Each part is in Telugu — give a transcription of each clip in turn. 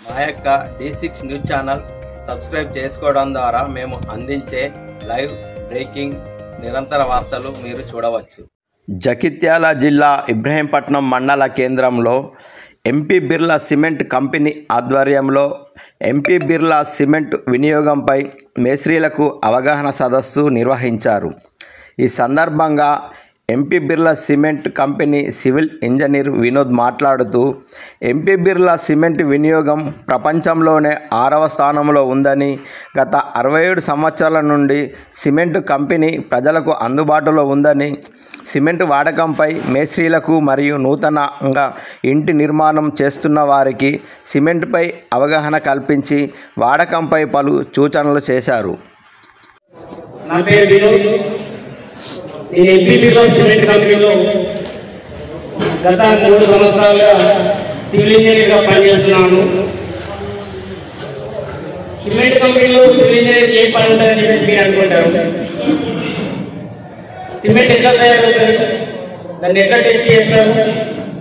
మా యొక్క D6 న్యూస్ ఛానల్ సబ్స్క్రైబ్ చేసుకోవడం ద్వారా మేము అందించే లైవ్ బ్రేకింగ్ నిరంతర వార్తలు మీరు చూడవచ్చు. జగిత్యాల జిల్లా ఇబ్రహీంపట్నం మండల కేంద్రంలో ఎంపీ బిర్లా సిమెంట్ కంపెనీ ఆధ్వర్యంలో ఎంపీ బిర్లా సిమెంట్ వినియోగంపై మేస్త్రీలకు అవగాహన సదస్సు నిర్వహించారు. ఈ సందర్భంగా MP Birla cement company civil engineer Vinod మాట్లాడుతూ ఎంపీ బిర్లా సిమెంట్ వినియోగం ప్రపంచంలోనే 6వ స్థానంలో ఉందని, గత 67 సంవత్సరాల నుండి సిమెంట్ కంపెనీ ప్రజలకు అందుబాటులో ఉందని, సిమెంట్ వాడకంపై మేస్త్రీలకు మరియు నూతనంగా ఇంటి నిర్మాణం చేస్తున్న వారికి సిమెంట్పై అవగాహన కల్పించి వాడకంపై పలు సూచనలు చేశారు. నా పేరు వినోద్. నేను ఎంపీ బిర్లా సిమెంట్ కంపెనీలో గత 3 సంవత్సరాలుగా సివిల్ ఇంజనీర్గా పనిచేస్తున్నాను. సిమెంట్ కంపెనీలో సివిల్ ఇంజనీర్ ఏం పని ఉంటుందని చెప్పేసి మీరు అనుకుంటారు. సిమెంట్ ఎట్లా తయారవుతుంది, దాన్ని ఎట్లా టెస్ట్ చేస్తారు,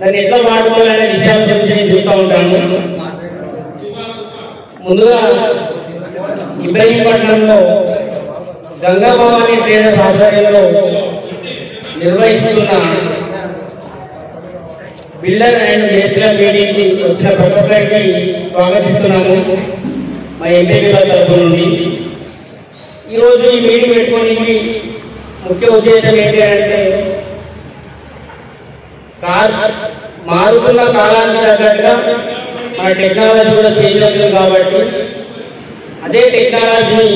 దాన్ని ఎట్లా వాడుకోవాలనే విషయాల గురించి నేను చూస్తూ ఉంటాను. ముందుగా ఇబ్రహీంపట్నంలో గంగా భవానీ ట్రేడర్స్ ఆధ్వర్యంలో నిర్వహిస్తున్న బిల్డర్ అండ్ మేస్త్రీల మీటింగ్కి వచ్చిన ప్రతి ఒక్కరికి స్వాగతిస్తున్నాము మా ఎంపీ బిర్లా తరఫు నుండి. ఈరోజు ఈ మీటింగ్ పెట్టుకోవడానికి ముఖ్య ఉద్దేశం ఏంటి అంటే, మారుతున్న కాలానికి తగ్గట్టుగా మన టెక్నాలజీ కూడా చేంజ్ అవుతుంది కాబట్టి అదే టెక్నాలజీని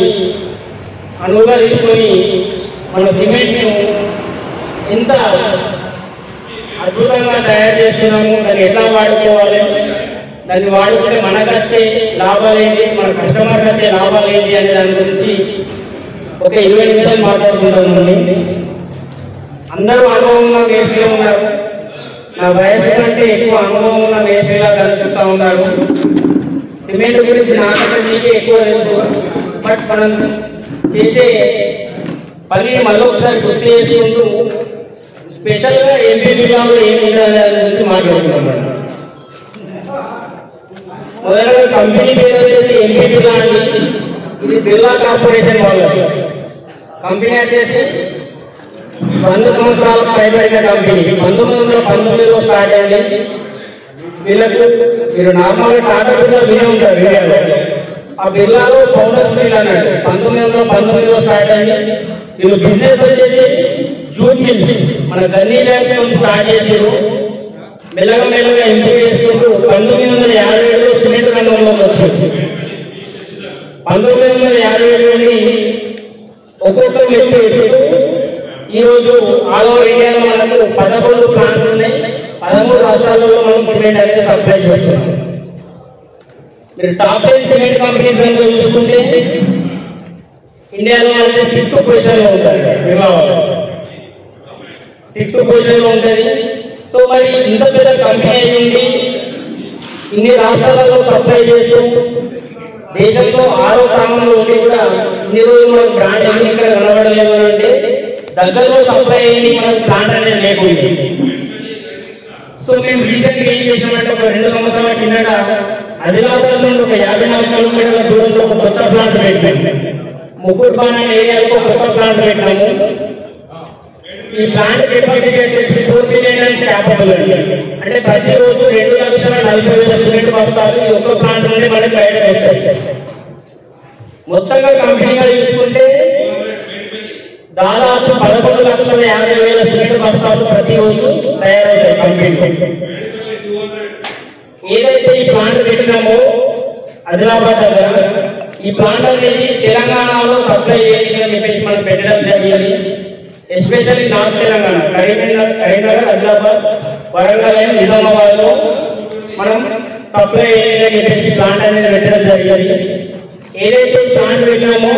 అనువుగా తీసుకొని మన సిమెంట్ను ఎంత అద్భుతంగా తయారు చేస్తున్నాము, దాన్ని ఎట్లా వాడుకోవాలి, దాన్ని వాడుకుంటే మనకు వచ్చే లాభాలు ఏంటి, మన కస్టమర్కి వచ్చే లాభాలు ఏంటి అనే దాని గురించి ఒక 20 నిమిషాలు మాట్లాడుకుంటామండి. అందరూ అనుభవం ఉన్న మేస్త్రీలు ఉన్నారు. నా వయసు కంటే ఎక్కువ అనుభవం ఉన్న మేస్త్రీలా కనిపిస్తూ ఉన్నారు. సిమెంట్ గురించి నాకంటే మీకే ఎక్కువ తెలుసు. బట్ మనం చేసే పనిని మళ్ళీ ఒకసారి గుర్తు చేసుకుంటూ స్పెషల్గా ఎంపీ బిర్లాలో ఏముంటుంది దాని గురించి మాట్లాడుతున్నాం. మొదలగా కంపెనీ పేరు వచ్చేసి ఎంపీ బిర్లా అండి. ఇది బిర్లా కార్పొరేషన్ వాళ్ళది. కంపెనీ వచ్చేసి 100 సంవత్సరాలకు పైబడిన కంపెనీ. 1919లో స్టార్ట్ అయింది. వీళ్ళకు మీరు నార్మల్గా టాటా బిర్లా వినే ఉంటారు. ఆ బిర్లాలో ఫౌండర్స్ మిల్ అన్నాడు. 1919లో స్టార్ట్ అయింది. వీళ్ళు బిజినెస్ వచ్చేసి జూట్ మిల్స్ మన గన్నీ బ్యాంక్స్ నుంచి స్టార్ట్ చేసారు. మెల్లగా మెల్లగా ఇంప్రూవ్ చేసుకుంటూ 1957లో సిమెంట్ రంగంలోకి వచ్చింది. 1957 నుండి ఒక్కొక్క వ్యక్తి ఈరోజు ఆల్ ఓవర్ ఇండియాలో మనకు 11 ప్లాంట్లు ఉన్నాయి. 13 రాష్ట్రాల్లో మనం సిమెంట్ అనేది సప్లై చేస్తున్నాం. మీరు టాప్ 10 సిమెంట్ కంపెనీస్ కనుక చూసుకుంటే ఇండియాలో అంటే 6th పొజిషన్లో ఉంటుంది. 6th పొజిషన్లో ఉంటుంది. సో మరి ఇంత పెద్ద కంపెనీ అయ్యింది, ఇన్ని రాష్ట్రాలలో సప్లై చేస్తూ దేశంలో 6వ స్థానంలో ఉండి కూడా ఇన్ని రోజులు మనకు బ్రాండ్ ఎందుకు ఇక్కడ కనబడలేదు అంటే దగ్గరలో సప్లై అయ్యింది, మనకు ప్లాంట్ అనేది లేకుండా. సో మేము రీసెంట్గా ఏం చేసినామంటే ఒక 2 సంవత్సరాల కిందట ఆదిలాబాద్ నుండి ఒక 54 కిలోమీటర్ల దూరంలో ఒక కొత్త ప్లాంట్ పెట్టాము. ముకుట్బాన్ అనే ఏరియాలో ఒక కొత్త ప్లాంట్ పెట్టాము. ఈ ప్లాంట్ కెపాసిటీ వచ్చేసి 4 బిలియన్ టన్స్ క్యాపబుల్ అండి. అంటే ప్రతిరోజు 2,40,000 సిమెంట్ బస్తాలు ఈ ఒక్క ప్లాంట్ నుండి మనకి బయట వేస్తాయి. మొత్తంగా కంపెనీగా చూసుకుంటే దాదాపు 11,50,000 సిమెంట్ బస్తాలు ప్రతిరోజు తయారవుతాయి కంపెనీ. ఏదైతే ఈ ప్లాంట్ పెట్టినామో ఆదిలాబాద్ దగ్గర, ఈ ప్లాంట్ అనేది తెలంగాణలో సప్లై చేయాలని చెప్పేసి మనం పెట్టడం జరిగింది. ఎస్పెషల్లీ నార్త్ తెలంగాణ కరీంనగర్, ఆదిలాబాద్, వరంగల్, నిజామాబాద్ లో మనం సప్లై చేయాలని చెప్పేసి ప్లాంట్ అనేది పెట్టడం జరిగింది. ఏదైతే ప్లాంట్ పెట్టినామో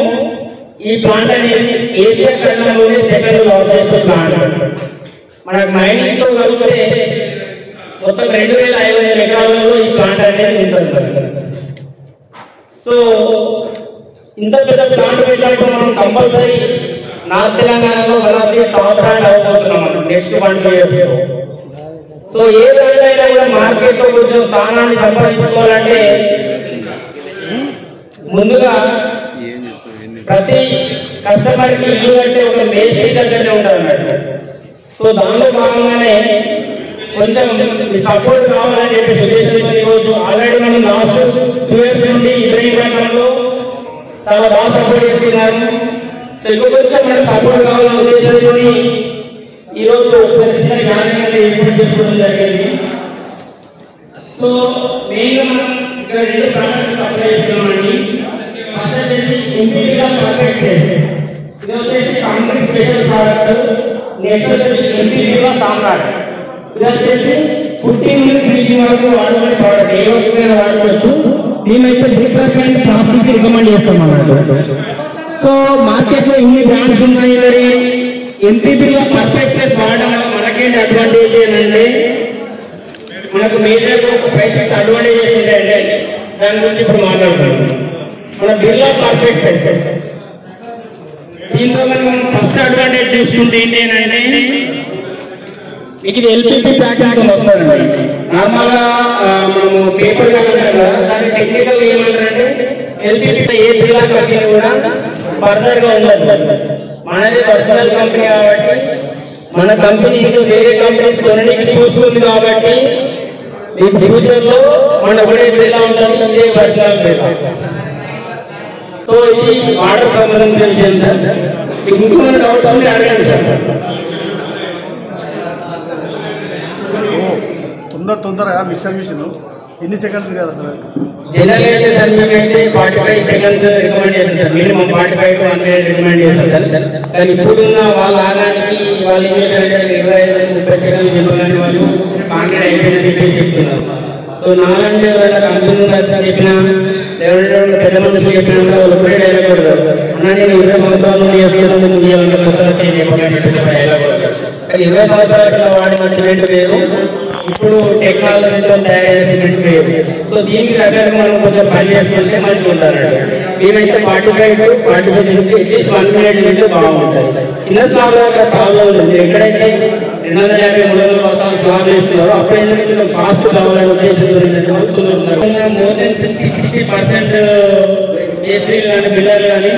ఈ ప్లాంట్ అనేది ఏషియా ఖండంలోనే 2nd లార్జెస్ట్ ప్లాంట్. మనకు మైనింగ్ తో కలిపితే మొత్తం 2,500 ఎకరాలలో ఈ ప్లాంట్ అనేది ఉంటుంది. సో ఇంత పెద్ద ప్లాంట్ పెట్టినప్పుడు మనం కంపల్సరీ నార్త్ తెలంగాణలో టాప్ బ్రాండ్ అవ్వబోతున్నాం నెక్స్ట్ 1-2 years. సో ఏ బ్రాండ్ అయినా కూడా మార్కెట్లో కొంచెం స్థానాన్ని సంపాదించుకోవాలంటే కస్టమర్ కి ఇల్లు అంటే ఒక మేస్త్రి దగ్గరనే ఉంటుంది అన్నట్టు. సో దానిలో భాగంగానే కొంచెం సపోర్ట్ కావాలని చెప్పి ఉద్దేశంతో ఈరోజు ఆల్రెడీ మనం లాస్ట్ 2 years నుండి ఇబ్రహీంపట్నంలో చాలా బాగా సపోర్ట్ చేస్తున్నారు. సో ఇంకా కొంచెం మనకు సపోర్ట్ కావాలనే ఉద్దేశంతో ఈరోజు ఏర్పాటు చేసుకోవడం జరిగింది. సో మెయిన్గా మనం ఇక్కడ 2 ప్రాడక్ట్ సప్లై చేస్తున్నామండి. ఫస్ట్ వచ్చేసి ఇంపీరియా పర్ఫెక్ట్ టేస్ట్, ఇది వచ్చేసి కంపెనీ స్పెషల్ ప్రోడక్ట్. నెక్స్ట్ వచ్చేసి ఇంపీరియా సామ్రాట్, ఇది వచ్చేసి 15 నుంచి 30 వరకు వాడుకునే ప్రోడక్ట్, ఏ వరకైనా వాడుకోవచ్చు. మేమైతే డిపార్ట్మెంట్ ప్లాస్టిక్ రికమెండ్ చేస్తాం అన్నట్టు. సో మార్కెట్లో ఇన్ని బ్రాండ్స్ ఉన్నాయి, మరి ఎంపీపీగా పర్ఫెక్ట్ టెస్ట్ వాడడం వల్ల మనకేంటి అడ్వాంటేజ్ ఏంటంటే మనకు మేజర్గా ప్రైసెస్ అడ్వాంటేజెస్ ఏంటంటే దాని గురించి ఇప్పుడు మాట్లాడుతున్నాం. మన బిర్లా పర్ఫెక్ట్ టెస్ట్ దీంతో మనం ఫస్ట్ అడ్వాంటేజ్ చూసుకుంటే ఏంటంటే మీకు ఇది ఎల్పిపి ప్యాకింగ్ వస్తుంది. నార్మల్గా మనము పేపర్ గా ఉంటాం కదా, దాని టెక్నికల్ ఏమంటారంటే ఎల్పిపి ఏ బిర్లా కంపెనీ కూడా ఫర్దర్ గా ఉండదు. మనది పర్సనల్ కంపెనీ కాబట్టి మన కంపెనీ ఇంకా వేరే కంపెనీస్ కొనడానికి చూస్తుంది కాబట్టి మీకు ఫ్యూచర్ లో మన ఒకటే బిర్లా ఉంటుంది, ఇదే పర్సనల్ బిర్లా. సో ఇది ఆర్డర్ సంబంధించిన విషయం సార్. మీకు ఇంకొక డౌట్ ఉంటే అడగండి సార్. తొందరగా మిక్సర్ మిషన్ ఎన్ని సెకండ్స్ కదా సార్? జనరల్ అయితే సార్ మేమైతే 45 seconds రికమెండ్ చేస్తాం sir. Minimum 45 to 1 minute recommend చేస్తాం సార్. కానీ ఇప్పుడున్న వాళ్ళ ఆగానికి వాళ్ళు ఏం చేశారంటే 25 నుంచి 30 seconds చెప్పగానే వాళ్ళు కాంగ్రెస్ అయిపోయిందని చెప్పేసి చెప్తున్నారు. సో నాలంటే వాళ్ళ కంపెనీ చెప్పిన పెద్ద మనుషులు చెప్పినా వాళ్ళు ఒక్కడే డైలాగ్ కొడతారు, అన్న నేను 20 సంవత్సరాల నుండి చేస్తున్నాను చేయాలంటే కొత్తగా చేయలేకపోయాను చెప్పేసి డైలాగ్ కొడతారు. కానీ 20 సంవత్సరాల కింద వాడిన సిమెంట్ వేరు, ఇప్పుడు టెక్నాలజీతో తయారైన సిమెంట్ వేరు. సో దీనికి తగ్గట్టు మనం కొంచెం పని చేసుకుంటే మంచిగా ఉంటారు. మేమైతే 45 to 45 నుంచి అట్లీస్ట్ 1 minute ఉంటే బాగుంటుంది. చిన్న స్లాబ్ ప్రాబ్లం ఉంటుంది. ఎక్కడైతే 250-300 బస్తాలు స్లాబ్ వేస్తున్నారో అప్పుడు ఫాస్ట్ కావాలని ఉద్దేశంతో మోర్ దెన్ 50-60% మేస్త్రీలు కానీ బిల్డర్లు కానీ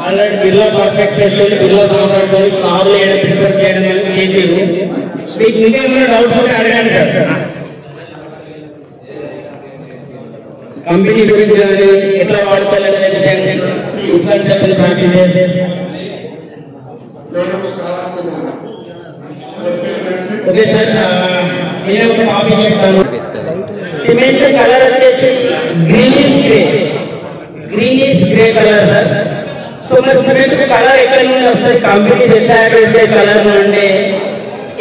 ఆల్రెడీ బిర్లా పర్ఫెక్ట్ చేసుకొని బిర్లా సాంబార్ స్లాబ్లు వేయడం ప్రిపేర్ చేయడం చేసేది. మీకు ఇంకేమైనా డౌట్స్ ఉంటే అడగండి సార్. కంపెనీ గురించి కానీ ఎట్లా వాడతారనే విషయం కన్సెప్షన్ ప్రాక్టీస్. ఓకే సార్, నేను ఒక టాపిక్ చెప్తాను. సిమెంట్ కలర్ వచ్చేసి greenish grey colour sir. So మరి సిమెంట్ కలర్ ఎక్కడ నుండి వస్తుంది? కంపెనీస్ ఎంత యాడ్ చేస్తాయి కలర్ అంటే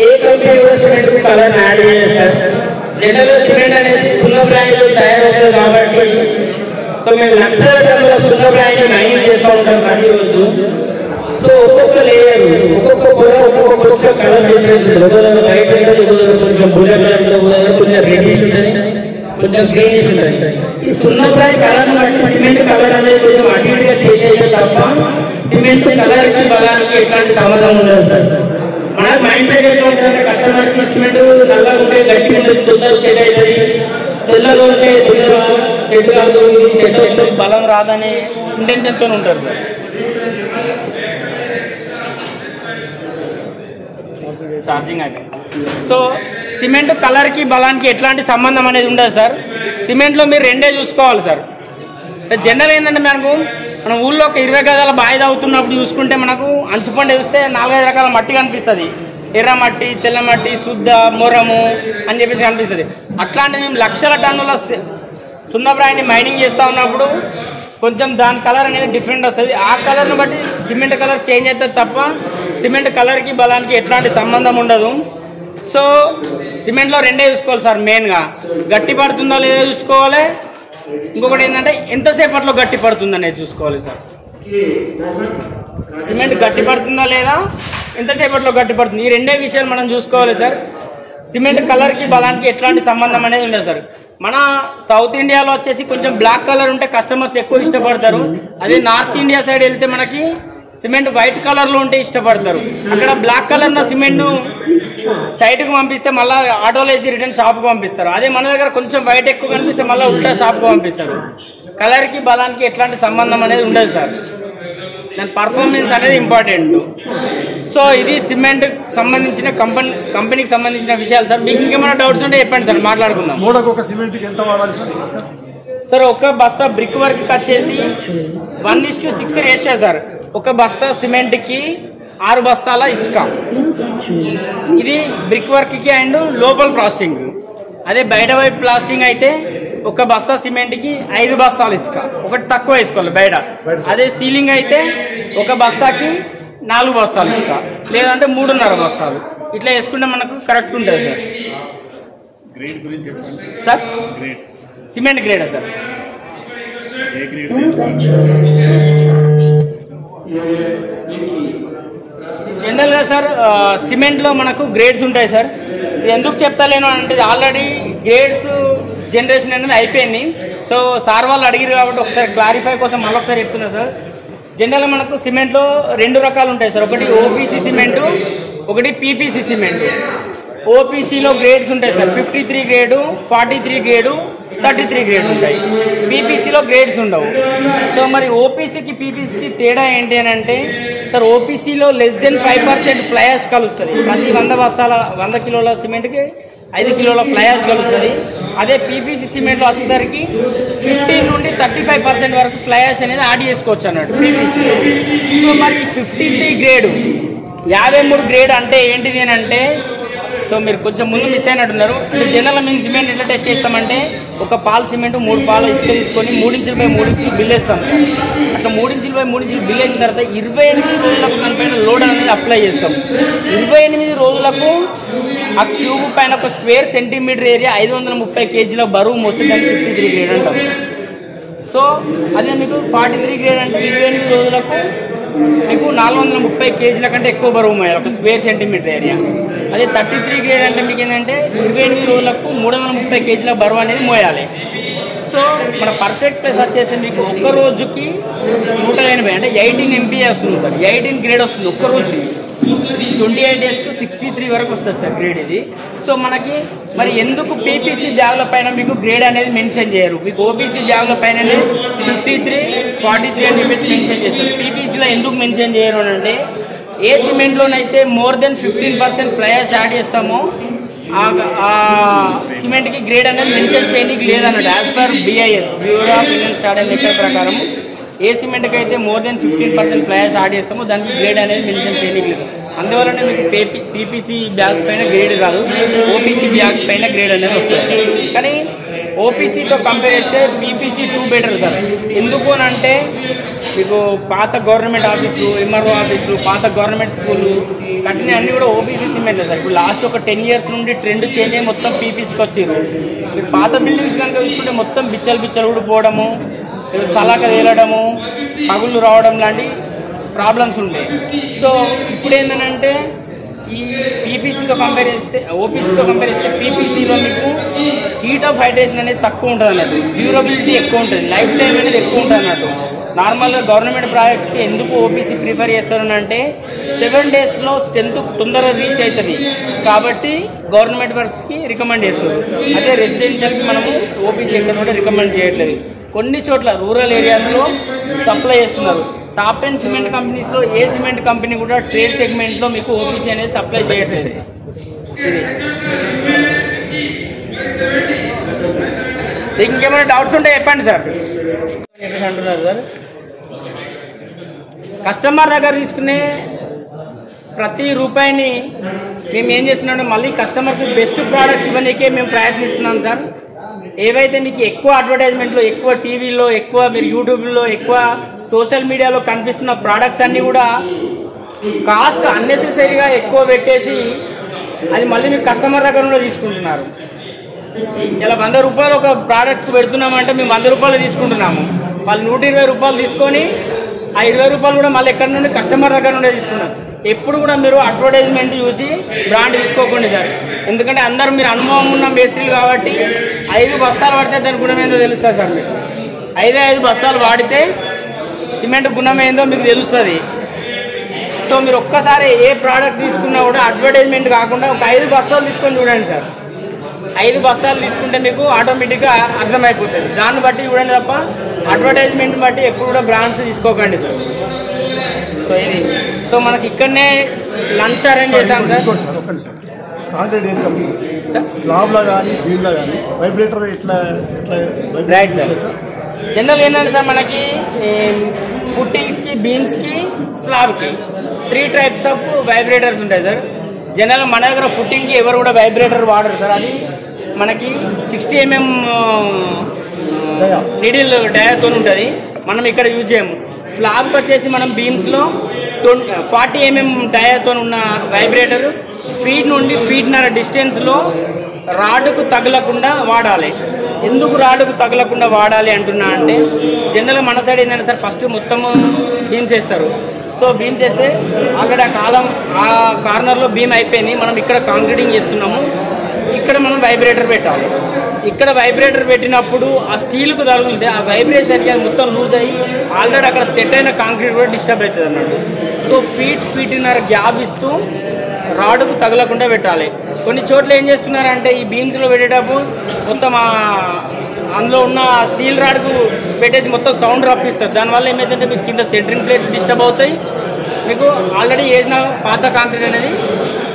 ఏ కంపెనీ కూడా సిమెంట్ కలర్ యాడ్ చేస్తారు. జనరల్ సిమెంట్ అనేది సున్నప్రాయంలో తయారవుతుంది కాబట్టి సో మేము లక్షల టన్నుల సున్నప్రాయాన్ని మైనింగ్ చేస్తూ ఉంటాం ప్రతిరోజు. సో ఒక్కొక్క లేయర్ ఒక్కొక్క పొర ఒక్కొక్క కొంచెం కలర్ డిఫరెన్స్ ఉంటుంది. వైట్ ఉంటుంది, కొంచెం బుల్లెట్ కలర్ ఉంటుంది, కొంచెం రెడ్డిష్ ఉంటుంది, కొంచెం గ్రీనిష్ ఉంటుంది. ఈ సున్నప్రాయ కలర్ బట్టి సిమెంట్ కలర్ అనేది కొంచెం అటు ఇటుగా చేంజ్ అయితే తప్ప సిమెంట్ కలర్ కి బలానికి ఎట్లాంటి సంబంధం ఉండదు సార్. మన మైండ్ సెట్ ఎట్లా ఉంటుందంటే కస్టమర్ కి సిమెంట్ నల్లగా ఉంటే గట్టి ఉంటుంది, తొందరగా సెట్ అవుతుంది, తెల్లగా ఉంటే తొందరగా సెట్ కాదు, సెట్ అవుతుంది బలం రాదనే ఇంటెన్షన్తో ఉంటారు సార్. ఛార్జింగ్ అయిపోయింది. సో సిమెంట్ కలర్కి బలానికి ఎట్లాంటి సంబంధం అనేది ఉండదు సార్. సిమెంట్లో మీరు రెండే చూసుకోవాలి సార్. జనరల్ ఏంటంటే మనం ఊళ్ళో ఒక 20 గజాల బావి తాగుతున్నప్పుడు చూసుకుంటే మనకు అంచుపంట చూస్తే 4-5 రకాల మట్టి కనిపిస్తుంది. ఎర్ర మట్టి, తెల్ల మట్టి, శుద్ధ, మొరము అని చెప్పేసి కనిపిస్తుంది. అట్లాంటి మేము లక్షల టన్నుల సున్నప్రాయాన్ని మైనింగ్ చేస్తూ ఉన్నప్పుడు కొంచెం దాని కలర్ అనేది డిఫరెంట్ వస్తుంది. ఆ కలర్ని బట్టి సిమెంట్ కలర్ చేంజ్ అవుతుంది తప్ప సిమెంట్ కలర్కి బలానికి ఎట్లాంటి సంబంధం ఉండదు. సో సిమెంట్లో రెండే చూసుకోవాలి సార్. మెయిన్గా గట్టి పడుతుందో లేదో చూసుకోవాలి, ఇంకొకటి ఏంటంటే ఎంతసేపట్లో గట్టి పడుతుంది అనేది చూసుకోవాలి సార్. సిమెంట్ గట్టి పడుతుందా లేదా, ఎంతసేపట్లో గట్టి పడుతుంది, ఈ రెండే విషయాలు మనం చూసుకోవాలి సార్. సిమెంట్ కలర్కి బలానికి ఎట్లాంటి సంబంధం అనేది ఉండదు సార్. మన సౌత్ ఇండియాలో వచ్చేసి కొంచెం బ్లాక్ కలర్ ఉంటే కస్టమర్స్ ఎక్కువ ఇష్టపడతారు. అదే నార్త్ ఇండియా సైడ్ వెళ్తే మనకి సిమెంట్ వైట్ కలర్లో ఉంటే ఇష్టపడతారు. అక్కడ బ్లాక్ కలర్న సిమెంట్ సైడ్కి పంపిస్తే మళ్ళీ ఆటోలో వేసి రిటర్న్ షాప్కి పంపిస్తారు. అదే మన దగ్గర కొంచెం వైట్ ఎక్కువ కనిపిస్తే మళ్ళీ ఉల్టా షాప్కి పంపిస్తారు. కలర్కి బలానికి ఎట్లాంటి సంబంధం అనేది ఉండదు సార్. దాని పర్ఫార్మెన్స్ అనేది ఇంపార్టెంట్. సో ఇది సిమెంట్ సంబంధించిన కంపెనీకి సంబంధించిన విషయాలు సార్. మీకు ఇంకేమైనా డౌట్స్ ఉంటే చెప్పండి సార్, మాట్లాడుకుందాం. మూడకు ఒక సిమెంట్కి ఎంత వాడాలి సార్? ఒక బస్తా బ్రిక్ వర్క్ వచ్చేసి 1:6 రేషియో సార్. ఒక బస్తా సిమెంట్కి 6 బస్తాల ఇసుక. ఇది బ్రిక్ వర్క్కి అండ్ లోపల ప్లాస్టింగ్. అదే బయట వైపు ప్లాస్టింగ్ అయితే ఒక బస్తా సిమెంట్కి 5 బస్తాలు ఇసుక, ఒకటి తక్కువ వేసుకోవాలి బయట. అదే సీలింగ్ అయితే ఒక బస్తాకి 4 బస్తాలు ఇసుక, లేదంటే 3.5 బస్తాలు. ఇట్లా వేసుకుంటే మనకు కరెక్ట్ ఉంటుంది సార్. సార్ సిమెంట్ గ్రేడా సార్? జనరల్గా సార్ సిమెంట్లో మనకు గ్రేడ్స్ ఉంటాయి సార్. ఇది ఎందుకు చెప్తలేను అంటే ఆల్రెడీ గ్రేడ్స్ జనరేషన్ అనేది అయిపోయింది. సో సార్ వాళ్ళు అడిగారు కాబట్టి ఒకసారి క్లారిఫై కోసం మళ్ళీ ఒకసారి చెప్తున్నా సార్. జనరల్గా మనకు సిమెంట్లో 2 రకాలు ఉంటాయి సార్. ఒకటి ఓపీసీ సిమెంటు, ఒకటి పీపీసీ సిమెంటు. ఓపీసీలో గ్రేడ్స్ ఉంటాయి సార్. 53 గ్రేడు, 43 గ్రేడు, 33 గ్రేడ్ ఉంటాయి. పీపీసీలో గ్రేడ్స్ ఉండవు. సో మరి ఓపీసీకి పీపీసీకి తేడా ఏంటి అని అంటే సార్, ఓపీసీలో లెస్ దెన్ 5% ఫ్లై యాష్ కలుస్తుంది. ప్రతి 100 కిలోల సిమెంట్కి 5 కిలోల ఫ్లై యాష్ కలుస్తుంది. అదే పీపీసీ సిమెంట్లో వచ్చేసరికి 15 నుండి 35% వరకు ఫ్లై యాష్ అనేది యాడ్ చేసుకోవచ్చు అన్నట్టు పీపీసీ. సో మరి 53 గ్రేడు 53 గ్రేడ్ అంటే ఏంటిది అని అంటే, సో మీరు కొంచెం ముందు మిస్ అయినట్టున్నారు. జనరల్గా మేము సిమెంట్ ఎట్లా టెస్ట్ చేస్తామంటే, ఒక పాలు సిమెంట్ 3 పాలు ఇసుక తీసుకొని 3 ఇంచులు బై 3 ఇంచులు బిల్ వేస్తాం. అట్లా 3 ఇంచులు బై 3 ఇంచులు బిల్ వేసిన తర్వాత 28 రోజులకు దానిపైన లోడ్ అనేది అప్లై చేస్తాం. 28 రోజులకు ఆ క్యూబ్ పైన ఒక స్క్వేర్ సెంటీమీటర్ ఏరియా 530 కేజీల బరువు మోస్తుంది. దాన్ని 53 గ్రేడ్ అంటాం. సో అదే మీకు 43 గ్రేడ్ అంటే 28 రోజులకు మీకు 430 కేజీల కంటే ఎక్కువ బరువు మోయాలి ఒక స్క్వేర్ సెంటీమీటర్ ఏరియా. అదే 33 గ్రేడ్ అంటే మీకు ఏంటంటే 28 రోజులకు 330 కేజీల బరువు అనేది మోయాలి. సో మన పర్ఫెక్ట్ ప్లేస్ వచ్చేసి మీకు ఒక్క రోజుకి 180 అంటే 18 MPa వస్తుంది సార్. 18 గ్రేడ్ వస్తుంది ఒక్క రోజుకి. 28 డేస్కు 63 వరకు వస్తుంది సార్ గ్రేడ్ ఇది. సో మనకి మరి ఎందుకు పీపీసీ బ్యాగ్ల పైన మీకు గ్రేడ్ అనేది మెన్షన్ చేయరు? మీకు ఓపీసీ బ్యాగ్ల పైననే 53, 43 అని చెప్పేసి మెన్షన్ చేస్తారు. పీపీసీలో ఎందుకు మెన్షన్ చేయరు అని అంటే, ఏ సిమెంట్లోనైతే more than 15% fly ash add చేస్తామో ఆ సిమెంట్కి గ్రేడ్ అనేది మెన్షన్ చేయడానికి లేదన్నట్టు. As per BIS bureau of Indian standard లెక్క ప్రకారం ఏ సిమెంట్కి అయితే more than 15% fly ash add చేస్తామో దానికి గ్రేడ్ అనేది మెన్షన్ చేయడానికి లేదు. అందువల్లనే మీకు పీపీసీ బ్యాగ్స్ పైన గ్రేడ్ రాదు, ఓపీసీ బ్యాగ్స్ పైన గ్రేడ్ అనేది వస్తుంది. కానీ ఓపీసీతో కంపేర్ చేస్తే పీపీసీ 2 బెటర్ సార్. ఎందుకు అని అంటే మీకు పాత గవర్నమెంట్ ఆఫీసులు, MRO ఆఫీసులు, పాత గవర్నమెంట్ స్కూళ్ళు కట్టిన అన్నీ కూడా ఓపీసీ సిమెంట్లే సార్. ఇప్పుడు లాస్ట్ ఒక 10 years నుండి ట్రెండ్ చేంజ్ అయ్యి మొత్తం పీపీసీకి వచ్చారు. మీరు పాత బిల్డింగ్స్ కనుక చూసుకుంటే మొత్తం బిచ్చలు ఊడిపోవడము, సలాక తేలడము, పగుళ్ళు రావడం లాంటి ప్రాబ్లమ్స్ ఉంటాయి. సో ఇప్పుడు ఏంటంటే ఈ పీపీసీతో కంపేర్ చేస్తే ఓపీసీతో కంపేర్ చేస్తే పీపీసీలో మీకు హీట్ ఆఫ్ హైడ్రేషన్ అనేది తక్కువ ఉంటుంది అన్నట్టు, డ్యూరబిలిటీ ఎక్కువ ఉంటుంది, లైఫ్ టైం అనేది ఎక్కువ ఉంటుంది అన్నట్టు. నార్మల్గా గవర్నమెంట్ ప్రాజెక్ట్స్కి ఎందుకు ఓపీసీ ప్రిఫర్ చేస్తారు అంటే 7 daysలో స్ట్రెంత్ తొందరగా రీచ్ అవుతుంది కాబట్టి గవర్నమెంట్ వర్క్స్కి రికమెండ్ చేస్తారు. అదే రెసిడెన్షియల్కి మనము ఓపీసీ ఎక్కడ కూడా రికమెండ్ చేయట్లేదు. కొన్ని చోట్ల రూరల్ ఏరియాస్లో సప్లై చేస్తున్నారు. టాప్ 10 సిమెంట్ కంపెనీస్లో ఏ సిమెంట్ కంపెనీ కూడా ట్రేడ్ సెగ్మెంట్లో మీకు ఓపీసీ అనేది సప్లై చేయట్లేదు సార్. ఇంకేమైనా డౌట్స్ ఉంటే చెప్పండి సార్ చెప్పేసి అంటున్నారు సార్. కస్టమర్ దగ్గర తీసుకునే ప్రతి రూపాయిని మేము ఏం చేస్తున్నామంటే మళ్ళీ కస్టమర్కి బెస్ట్ ప్రోడక్ట్ ఇవ్వడానికే మేము ప్రయత్నిస్తున్నాం సార్. ఏవైతే మీకు ఎక్కువ అడ్వర్టైజ్మెంట్లో, ఎక్కువ టీవీలో, ఎక్కువ మీరు యూట్యూబ్లో, ఎక్కువ సోషల్ మీడియాలో కనిపిస్తున్న ప్రోడక్ట్స్ అన్నీ కూడా కాస్ట్ అన్నెసెసరీగా ఎక్కువ పెట్టేసి అది మళ్ళీ మీకు కస్టమర్ దగ్గర కూడా తీసుకుంటున్నారు. ఇలా 100 రూపాయలు ఒక ప్రోడక్ట్ పెడుతున్నామంటే మేము 100 రూపాయలు తీసుకుంటున్నాము. వాళ్ళు 120 రూపాయలు తీసుకొని ఆ 20 రూపాయలు కూడా మళ్ళీ ఎక్కడి నుండి కస్టమర్ దగ్గర నుండే తీసుకున్నారు. ఎప్పుడు కూడా మీరు అడ్వర్టైజ్మెంట్ చూసి బ్రాండ్ తీసుకోకండి సార్. ఎందుకంటే అందరూ మీరు అనుభవం ఉన్న మేస్త్రీలు కాబట్టి 5 బస్తాలు పడితే దాని గుణం ఏందో తెలుస్తుంది సార్. మీకు 5 బస్తాలు వాడితే సిమెంట్ గుణం ఏందో మీకు తెలుస్తుంది. సో మీరు ఒక్కసారి ఏ ప్రోడక్ట్ తీసుకున్నా కూడా అడ్వర్టైజ్మెంట్ కాకుండా ఒక 5 బస్తాలు తీసుకొని చూడండి సార్. 5 బస్తాలు తీసుకుంటే మీకు ఆటోమేటిక్గా అర్థమైపోతుంది. దాన్ని బట్టి చూడండి తప్ప అడ్వర్టైజ్మెంట్ బట్టి ఎప్పుడు కూడా బ్రాండ్స్ తీసుకోకండి సార్. సో ఇది సో మనకి ఇక్కడనే లంచ్ అరేంజ్ చేశాం సార్. ఒక్క నిమిషం కాంక్రీట్ వేసేటప్పుడు సార్ స్లాబ్లో కానీ బీమ్లో కానీ వైబ్రేటర్ ఇట్లా రైట్ సార్. జనరల్ ఏంటంటే సార్ మనకి ఫుట్టింగ్స్కి బీమ్స్కి స్లాబ్కి 3 టైప్స్ ఆఫ్ వైబ్రేటర్స్ ఉంటాయి సార్. జనరల్ మన దగ్గర ఫుట్టింగ్కి ఎవరు కూడా వైబ్రేటర్ వాడరు సార్. అది మనకి 60 mm నీడిల్ డయాతో ఉంటుంది, మనం ఇక్కడ యూజ్ చేయము. స్లాబ్కి వచ్చేసి మనం బీమ్స్లో 40 mm డయాతో ఉన్న వైబ్రేటర్ ఫీట్ నుండి ఫీట్న్నర డిస్టెన్స్లో రాడ్కు తగలకుండా వాడాలి. ఎందుకు రాడ్కు తగలకుండా వాడాలి అంటున్నా అంటే జనరల్గా మన సైడ్ ఏంటంటే సార్ ఫస్ట్ మొత్తం బీమ్స్ వేస్తారు. సో బీమ్స్ వేస్తే ఆల్రెడీ ఆ కార్నర్లో బీమ్ అయిపోయింది, మనం ఇక్కడ కాంక్రీటింగ్ చేస్తున్నాము. ఇక్కడ మనం వైబ్రేటర్ పెట్టాలి. ఇక్కడ వైబ్రేటర్ పెట్టినప్పుడు ఆ స్టీల్కు తగులుతుంది, ఆ వైబ్రేషన్కి అది మొత్తం లూజ్ అయ్యి ఆల్రెడీ అక్కడ సెట్ అయిన కాంక్రీట్ కూడా డిస్టర్బ్ అవుతుంది అన్నట్టు. సో ఫీట్న్నర గ్యాప్ ఇస్తూ రాడ్కు తగలకుండా పెట్టాలి. కొన్ని చోట్ల ఏం చేస్తున్నారంటే ఈ బీమ్స్లో పెట్టేటప్పుడు మొత్తం అందులో ఉన్న స్టీల్ రాడ్కు పెట్టేసి మొత్తం సౌండ్ రప్పిస్తారు. దానివల్ల ఏమైందంటే మీకు కింద సెంట్రింగ్ ప్లేట్ డిస్టర్బ్ అవుతాయి, మీకు ఆల్రెడీ వేసిన పాత కాంక్రీట్ అనేది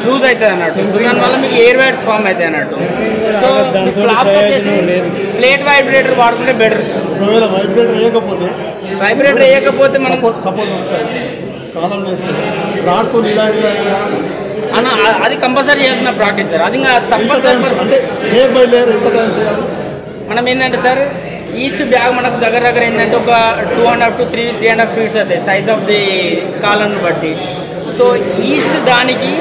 లూజ్ అవుతుంది అన్నట్టు. దానివల్ల మీకు ఎయిర్ వైర్స్ ఫామ్ అవుతాయి అన్నట్టు. సో స్లాబ్ వచ్చేసి ప్లేట్ వైబ్రేటర్ వాడుకుంటే బెటర్ సార్. ఒకవేళ వైబ్రేటర్ వేయకపోతే మనం సపోజ్ ఒకసారి కాలం వేస్తుంది రాడ్తో ఇలా అన్న అది కంపల్సరీ చేయాల్సిన ప్రాక్టీస్ సార్. అది ఇంకా అంటే లేయర్ బై లేయర్ ఎంత టైం చేయాలి? మనం ఏంటంటే సార్ ఈచ్ బ్యాగ్ మనకు దగ్గర ఏంటంటే ఒక 2.5 to 3.5 feet అవుతాయి సైజ్ ఆఫ్ ది కాలంను బట్టి. సో ఈచ్ దానికి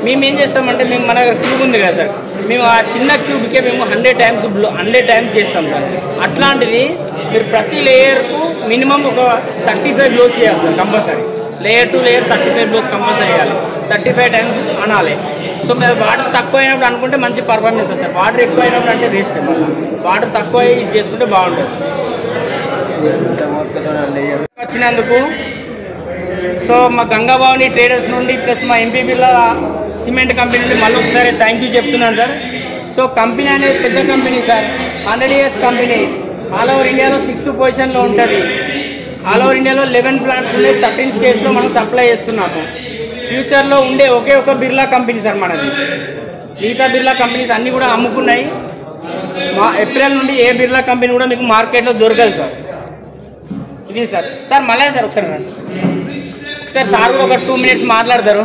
మేము ఏం చేస్తామంటే మన దగ్గర క్యూబ్ ఉంది కదా సార్, మేము ఆ చిన్న క్యూబ్కే మేము 100 times చేస్తాం సార్. అట్లాంటిది మీరు ప్రతి లేయర్కు మినిమం ఒక 35 blows చేయాలి sir compulsory. Layer to layer 35 blows compulsory చేయాలి, 35 times అనాలి. సో మీరు వాటర్ తక్కువ అయినప్పుడు అనుకుంటే మంచి పర్ఫార్మెన్స్ వస్తుంది. వాటర్ ఎక్కువ అయినప్పుడు అంటే వేస్ట్ మళ్ళీ. వాటర్ తక్కువ చేసుకుంటే బాగుంటుంది. వచ్చినందుకు సో మా గంగాభవాని ట్రేడర్స్ నుండి ప్లస్ మా ఎంపీపీల సిమెంట్ కంపెనీ నుండి మళ్ళీ ఒకసారి థ్యాంక్ యూ చెప్తున్నాను సార్. సో కంపెనీ అనేది పెద్ద company sir, 100 years company. All over ఇండియాలో 6th పొజిషన్లో ఉంటుంది. ఆల్ ఓవర్ ఇండియాలో 11 plants ఉన్నాయి, 13 states మనం సప్లై చేస్తున్నాము. ఫ్యూచర్లో ఉండే ఒకే ఒక బిర్లా కంపెనీ సార్ మనది. మిగతా బిర్లా కంపెనీస్ అన్నీ కూడా అమ్ముకున్నాయి. ఏప్రిల్ నుండి ఏ బిర్లా కంపెనీ కూడా మీకు మార్కెట్లో దొరకదు సార్. ఇది సార్. సార్ మళ్ళీ సార్ ఒకసారి సార్ కూడా ఒక 2 minutes మాట్లాడతారు.